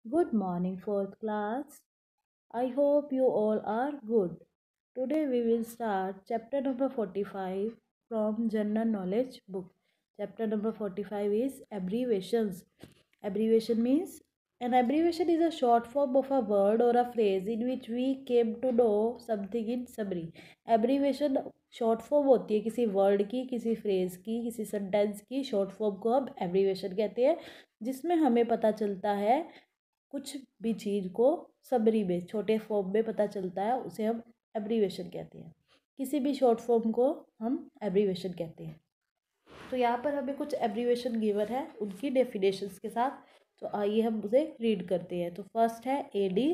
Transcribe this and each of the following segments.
Good morning, fourth class. I hope you all are good. Today we will start chapter number 45 from General Knowledge book. Chapter number 45 is abbreviations. Abbreviation means an abbreviation is a short form of a word or a phrase in which we came to know something in summary. Abbreviation short form होती है किसी word की, किसी phrase की, किसी sentence की short form को हम एब्रीवेशन कहते हैं, जिसमें हमें पता चलता है कुछ भी चीज़ को समरी में छोटे फॉर्म में पता चलता है, उसे हम एब्रीवेशन कहते हैं। किसी भी शॉर्ट फॉर्म को हम एब्रीवेशन कहते हैं। तो यहाँ पर हमें कुछ एब्रीवेशन गिवन है उनकी डेफिनेशंस के साथ, तो आइए हम उसे रीड करते हैं। तो फर्स्ट है एडी,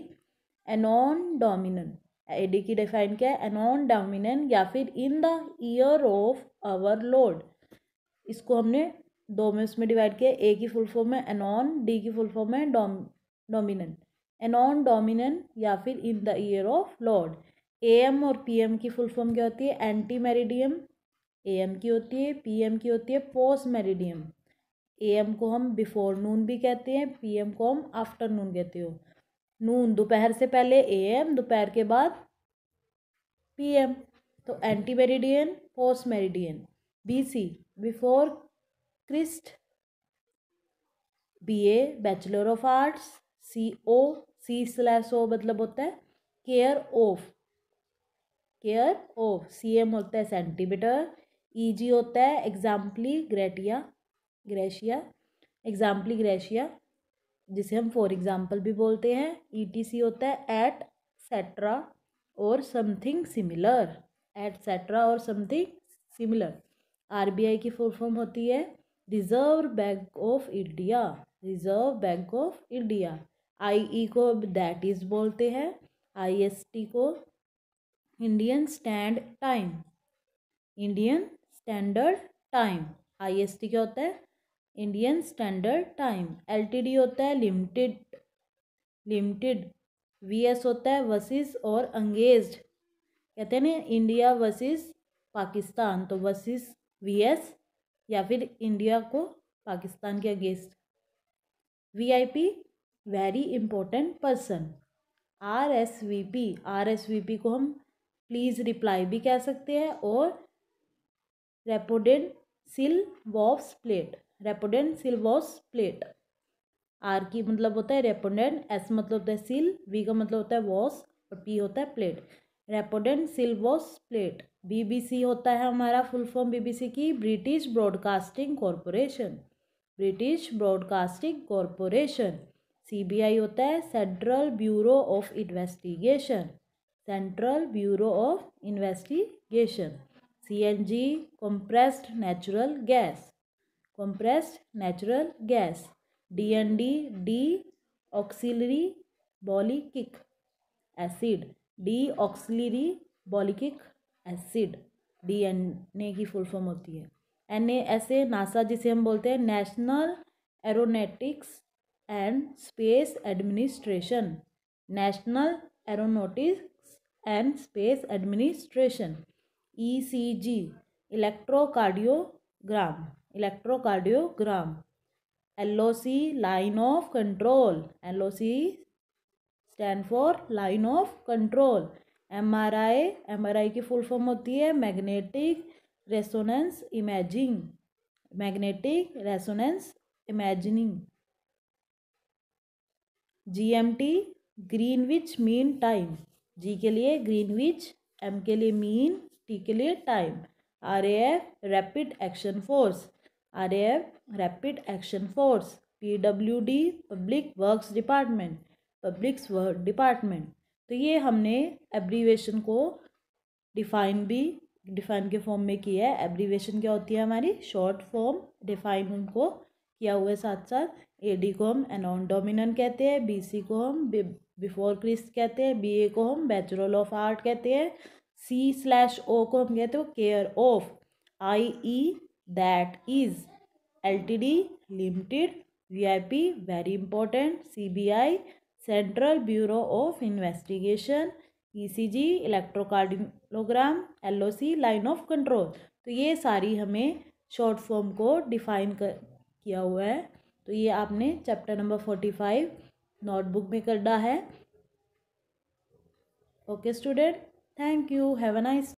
एनॉन डोमिनेंट। एडी की डिफाइन क्या है? एनॉन डोमिनेंट या फिर in the year of our lord. इसको हमने दो में उसमें डिवाइड किया। ए की फुल फॉर्म है एनॉन, डी की फुल फॉर्म है डोमिनेंट। एनॉन डोमिनेंट या फिर in the year of Lord. Am और पीएम की फुल फॉर्म क्या होती है? एंटी मेरिडियम एएम की होती है, पीएम की होती है पोस्ट मेरिडियम। एएम को हम बिफोर नून भी कहते हैं, पीएम को हम आफ्टरनून कहते हो। नून दोपहर से पहले एएम, दोपहर के बाद पीएम। तो ante meridian, post meridian. BC before Christ. BA bachelor of arts. CO, C/O मतलब होता है care of, care of. CM होता है सेंटीमीटर। ईजी होता है एग्जाम्पली ग्रेशिया, एग्जाम्पली ग्रेशिया, जिसे हम फॉर एग्जाम्पल भी बोलते हैं। ईटीसी होता है एट सेट्रा और समथिंग सिमिलर, एट सेट्रा और समथिंग सिमिलर। आरबीआई की फुल फॉर्म होती है reserve bank of India, reserve bank of India. IE को दैट इज बोलते हैं। आईएसटी को Indian stand time, Indian standard time. IST क्या होता है? Indian standard time. एलटीडी होता है लिमिटेड, लिमिटेड। वीएस होता है वर्सेस और अंगेज्ड, कहते हैं ना इंडिया वर्सेस पाकिस्तान, तो वर्सेस वीएस या फिर इंडिया को पाकिस्तान के against. VIP very important person. RSVP, RSVP को हम प्लीज़ रिप्लाई भी कह सकते हैं। और रेपोडेंट सिल वॉफ्स प्लेट, रेपोडेंट सिल वॉफ्स प्लेट। आर की मतलब होता है रेपोडेंट, एस मतलब होता है सिल, वी का मतलब होता है वॉस और पी होता है प्लेट। रेपोडेंट सिल वॉस प्लेट। बीबीसी होता है हमारा फुल फॉर्म बीबीसी की British Broadcasting Corporation, British Broadcasting Corporation. CBI होता है Central Bureau of Investigation, Central Bureau of Investigation. CNG compressed natural gas, compressed natural gas. DNA deoxyribonucleic acid, deoxyribonucleic acid, DNA की full form होती है। NSA NASA जिसे हम बोलते हैं National Aeronautics and Space Administration, National Aeronautics and Space Administration. ECG electrocardiogram, electrocardiogram. LOC line of control, LOC stand for line of control. MRI, MRI की full form होती है magnetic resonance imaging, magnetic resonance imagining. GMT Greenwich mean time, G के लिए Greenwich, M के लिए mean, T के लिए time. RAF rapid action force, RAF rapid action force. PWD public works department, public work department. तो ये हमने abbreviation को डिफाइन के फॉर्म में किया है। एब्रीवेशन क्या होती है? हमारी शॉर्ट फॉर्म। डिफाइन उनको किया हुआ है साथ साथ। एडी को हम एनॉन डोमिनेंट कहते हैं, बीसी को हम बिफोर क्रिस्ट कहते हैं, बीए को हम बैचलर ऑफ आर्ट कहते हैं, C/O को हम कहते हैं care of, IE that is, LTD limited, VIP very important, CBI central Bureau of investigation, ECG electrocardiogram, LOC line of control. तो ये सारी हमें शॉर्ट फॉर्म को डिफाइन किया हुआ है। तो ये आपने चैप्टर नंबर 45 नोटबुक में करना है। Okay student, thank you, have a nice